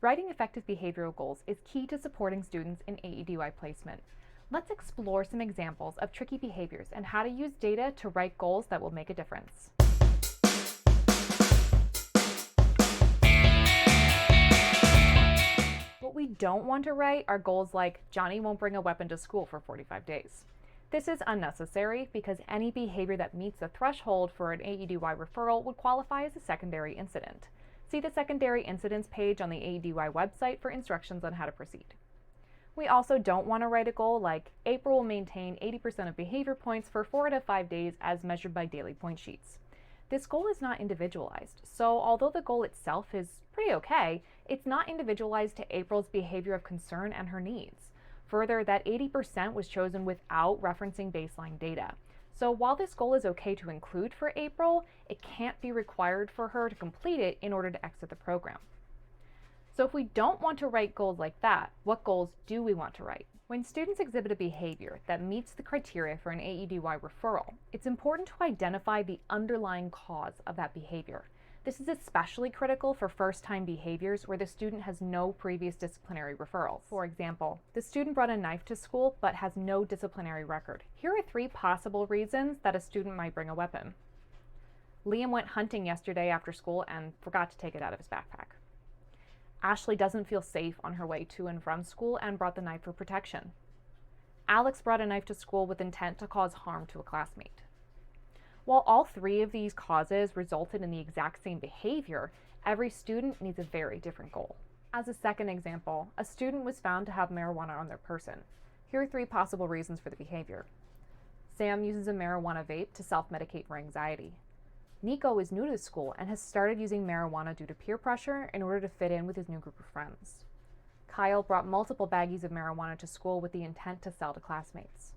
Writing effective behavioral goals is key to supporting students in AEDY placement. Let's explore some examples of tricky behaviors and how to use data to write goals that will make a difference. What we don't want to write are goals like Johnny won't bring a weapon to school for 45 days. This is unnecessary because any behavior that meets the threshold for an AEDY referral would qualify as a secondary incident. See the secondary incidents page on the AEDY website for instructions on how to proceed. We also don't want to write a goal like April will maintain 80% of behavior points for 4 to 5 days as measured by daily point sheets. This goal is not individualized, so although the goal itself is pretty okay, it's not individualized to April's behavior of concern and her needs. Further, that 80% was chosen without referencing baseline data. So while this goal is okay to include for April, it can't be required for her to complete it in order to exit the program. So if we don't want to write goals like that, what goals do we want to write? When students exhibit a behavior that meets the criteria for an AEDY referral, it's important to identify the underlying cause of that behavior. This is especially critical for first-time behaviors where the student has no previous disciplinary referrals. For example, the student brought a knife to school but has no disciplinary record. Here are 3 possible reasons that a student might bring a weapon. Liam went hunting yesterday after school and forgot to take it out of his backpack. Ashley doesn't feel safe on her way to and from school and brought the knife for protection. Alex brought a knife to school with intent to cause harm to a classmate. While all 3 of these causes resulted in the exact same behavior, every student needs a very different goal. As a second example, a student was found to have marijuana on their person. Here are 3 possible reasons for the behavior. Sam uses a marijuana vape to self-medicate for anxiety. Nico is new to school and has started using marijuana due to peer pressure in order to fit in with his new group of friends. Kyle brought multiple baggies of marijuana to school with the intent to sell to classmates.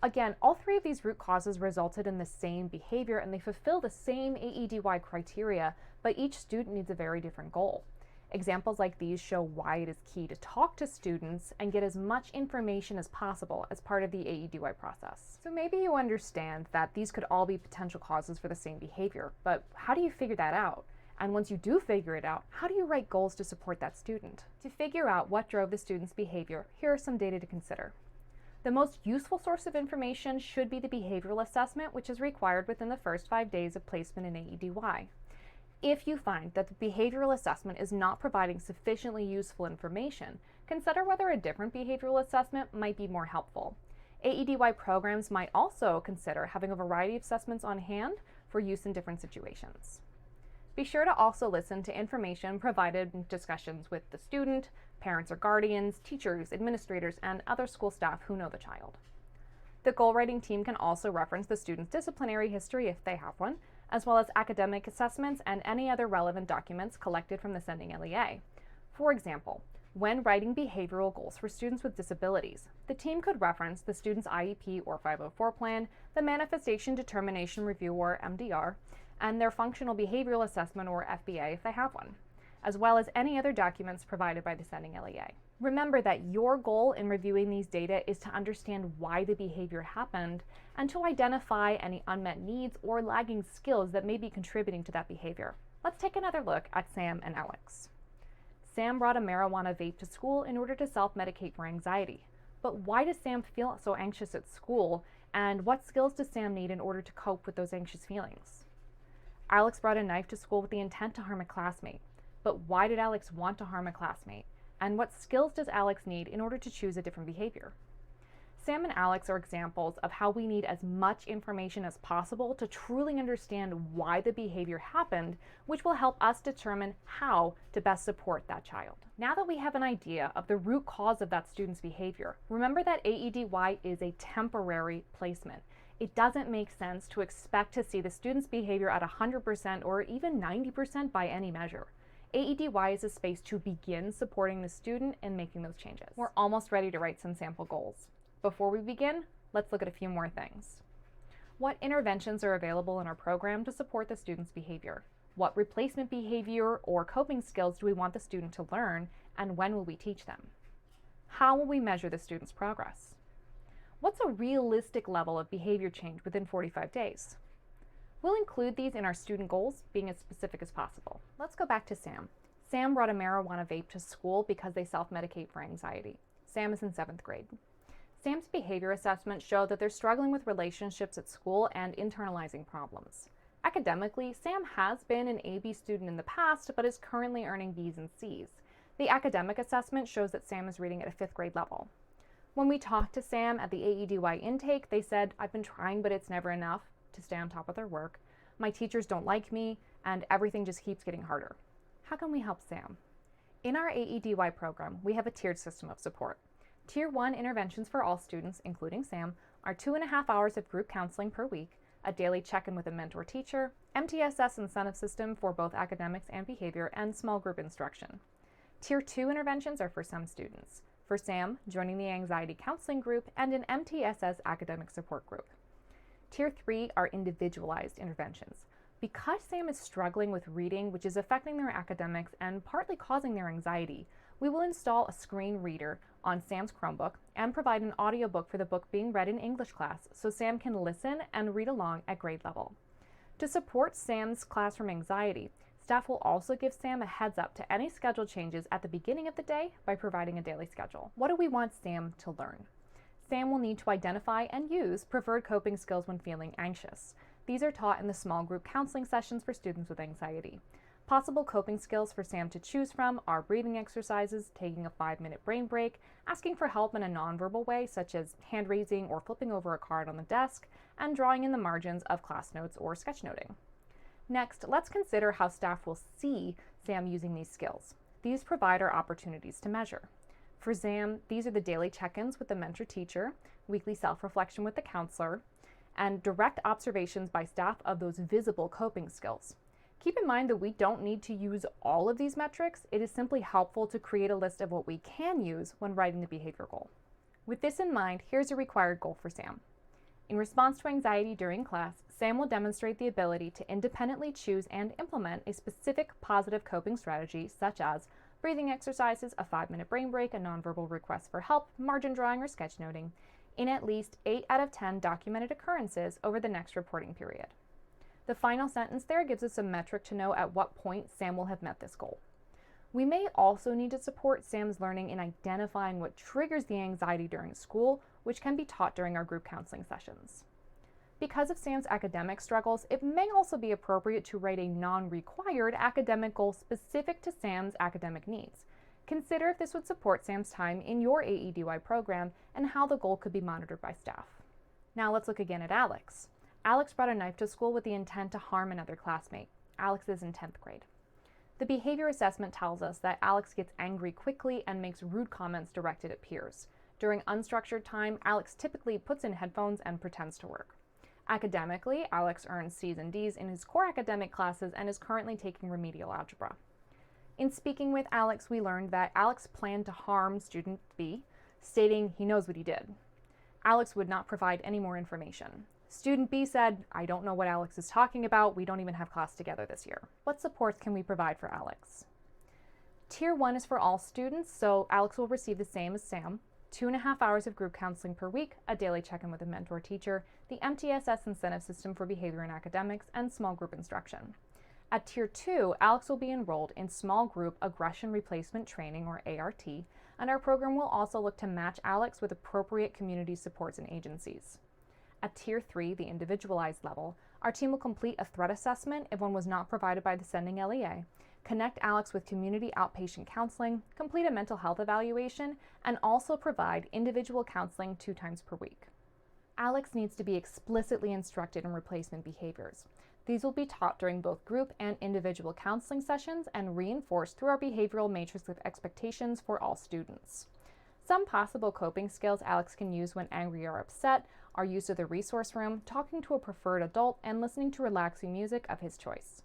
Again, all 3 of these root causes resulted in the same behavior and they fulfill the same AEDY criteria, but each student needs a very different goal. Examples like these show why it is key to talk to students and get as much information as possible as part of the AEDY process. So maybe you understand that these could all be potential causes for the same behavior, but how do you figure that out? And once you do figure it out, how do you write goals to support that student? To figure out what drove the student's behavior, here are some data to consider. The most useful source of information should be the behavioral assessment, which is required within the first 5 days of placement in AEDY. If you find that the behavioral assessment is not providing sufficiently useful information, consider whether a different behavioral assessment might be more helpful. AEDY programs might also consider having a variety of assessments on hand for use in different situations. Be sure to also listen to information provided in discussions with the student, parents or guardians, teachers, administrators, and other school staff who know the child. The goal writing team can also reference the student's disciplinary history if they have one, as well as academic assessments and any other relevant documents collected from the sending LEA. For example, when writing behavioral goals for students with disabilities, the team could reference the student's IEP or 504 plan, the Manifestation Determination Review or MDR, and their Functional Behavioral Assessment or FBA if they have one, as well as any other documents provided by the sending LEA. Remember that your goal in reviewing these data is to understand why the behavior happened and to identify any unmet needs or lagging skills that may be contributing to that behavior. Let's take another look at Sam and Alex. Sam brought a marijuana vape to school in order to self-medicate for anxiety. But why does Sam feel so anxious at school, and what skills does Sam need in order to cope with those anxious feelings? Alex brought a knife to school with the intent to harm a classmate. But why did Alex want to harm a classmate? And what skills does Alex need in order to choose a different behavior? Sam and Alex are examples of how we need as much information as possible to truly understand why the behavior happened, which will help us determine how to best support that child. Now that we have an idea of the root cause of that student's behavior, remember that AEDY is a temporary placement. It doesn't make sense to expect to see the student's behavior at 100% or even 90% by any measure. AEDY is a space to begin supporting the student in making those changes. We're almost ready to write some sample goals. Before we begin, let's look at a few more things. What interventions are available in our program to support the student's behavior? What replacement behavior or coping skills do we want the student to learn, and when will we teach them? How will we measure the student's progress? What's a realistic level of behavior change within 45 days? We'll include these in our student goals, being as specific as possible. Let's go back to Sam. Sam brought a marijuana vape to school because they self-medicate for anxiety. Sam is in 7th grade. Sam's behavior assessment showed that they're struggling with relationships at school and internalizing problems. Academically, Sam has been an AB student in the past, but is currently earning B's and C's. The academic assessment shows that Sam is reading at a 5th grade level. When we talked to Sam at the AEDY intake, they said, "I've been trying, but it's never enough to stay on top of their work. My teachers don't like me, and everything just keeps getting harder." How can we help Sam? In our AEDY program, we have a tiered system of support. Tier 1 interventions for all students, including Sam, are 2.5 hours of group counseling per week, a daily check-in with a mentor teacher, MTSS incentive system for both academics and behavior, and small group instruction. Tier 2 interventions are for some students. For Sam, joining the anxiety counseling group and an MTSS academic support group. Tier 3 are individualized interventions. Because Sam is struggling with reading, which is affecting their academics and partly causing their anxiety, we will install a screen reader on Sam's Chromebook and provide an audiobook for the book being read in English class so Sam can listen and read along at grade level. To support Sam's classroom anxiety, staff will also give Sam a heads up to any schedule changes at the beginning of the day by providing a daily schedule. What do we want Sam to learn? Sam will need to identify and use preferred coping skills when feeling anxious. These are taught in the small group counseling sessions for students with anxiety. Possible coping skills for Sam to choose from are breathing exercises, taking a 5-minute brain break, asking for help in a nonverbal way such as hand raising or flipping over a card on the desk, and drawing in the margins of class notes or sketchnoting. Next, let's consider how staff will see Sam using these skills. These provide our opportunities to measure. For Sam, these are the daily check-ins with the mentor teacher, weekly self-reflection with the counselor, and direct observations by staff of those visible coping skills. Keep in mind that we don't need to use all of these metrics. It is simply helpful to create a list of what we can use when writing the behavior goal. With this in mind, here's a required goal for Sam. In response to anxiety during class, Sam will demonstrate the ability to independently choose and implement a specific positive coping strategy, such as breathing exercises, a 5-minute brain break, a nonverbal request for help, margin drawing, or sketchnoting, in at least 8 out of 10 documented occurrences over the next reporting period. The final sentence there gives us a metric to know at what point Sam will have met this goal. We may also need to support Sam's learning in identifying what triggers the anxiety during school, which can be taught during our group counseling sessions. Because of Sam's academic struggles, it may also be appropriate to write a non-required academic goal specific to Sam's academic needs. Consider if this would support Sam's time in your AEDY program and how the goal could be monitored by staff. Now let's look again at Alex. Alex brought a knife to school with the intent to harm another classmate. Alex is in 10th grade. The behavior assessment tells us that Alex gets angry quickly and makes rude comments directed at peers. During unstructured time, Alex typically puts in headphones and pretends to work. Academically, Alex earns C's and D's in his core academic classes and is currently taking remedial algebra. In speaking with Alex, we learned that Alex planned to harm student B, stating he knows what he did. Alex would not provide any more information. Student B said, "I don't know what Alex is talking about. We don't even have class together this year." What supports can we provide for Alex? Tier 1 is for all students, so Alex will receive the same as Sam. 2.5 hours of group counseling per week, a daily check-in with a mentor teacher, the MTSS incentive system for behavior and academics, and small group instruction. At Tier 2, Alex will be enrolled in small group aggression replacement training, or ART, and our program will also look to match Alex with appropriate community supports and agencies. At Tier 3, the individualized level, our team will complete a threat assessment if one was not provided by the sending LEA, connect Alex with community outpatient counseling, complete a mental health evaluation, and also provide individual counseling 2 times per week. Alex needs to be explicitly instructed in replacement behaviors. These will be taught during both group and individual counseling sessions and reinforced through our behavioral matrix of expectations for all students. Some possible coping skills Alex can use when angry or upset are use of the resource room, talking to a preferred adult, and listening to relaxing music of his choice.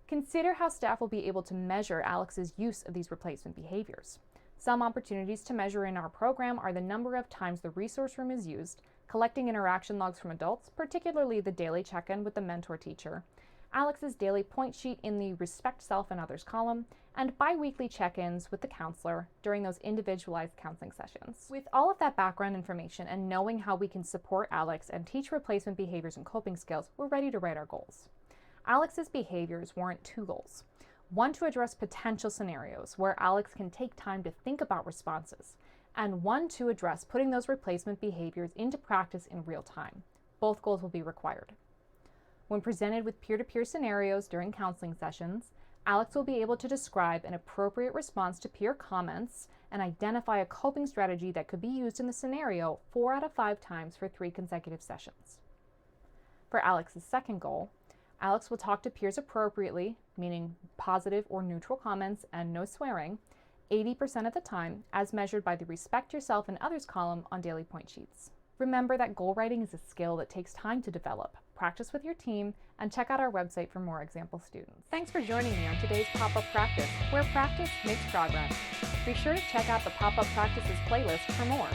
Consider how staff will be able to measure Alex's use of these replacement behaviors. Some opportunities to measure in our program are the number of times the resource room is used, collecting interaction logs from adults, particularly the daily check-in with the mentor teacher, Alex's daily point sheet in the Respect Self and Others column, and bi-weekly check-ins with the counselor during those individualized counseling sessions. With all of that background information and knowing how we can support Alex and teach replacement behaviors and coping skills, we're ready to write our goals. Alex's behaviors warrant 2 goals. one to address potential scenarios where Alex can take time to think about responses, and one to address putting those replacement behaviors into practice in real time. Both goals will be required. When presented with peer-to-peer scenarios during counseling sessions, Alex will be able to describe an appropriate response to peer comments and identify a coping strategy that could be used in the scenario 4 out of 5 times for 3 consecutive sessions. For Alex's second goal, Alex will talk to peers appropriately, meaning positive or neutral comments and no swearing, 80% of the time, as measured by the Respect Yourself and Others column on daily point sheets. Remember that goal writing is a skill that takes time to develop. Practice with your team and check out our website for more example students. Thanks for joining me on today's Pop-Up Practice, where practice makes progress. Be sure to check out the Pop-Up Practices playlist for more.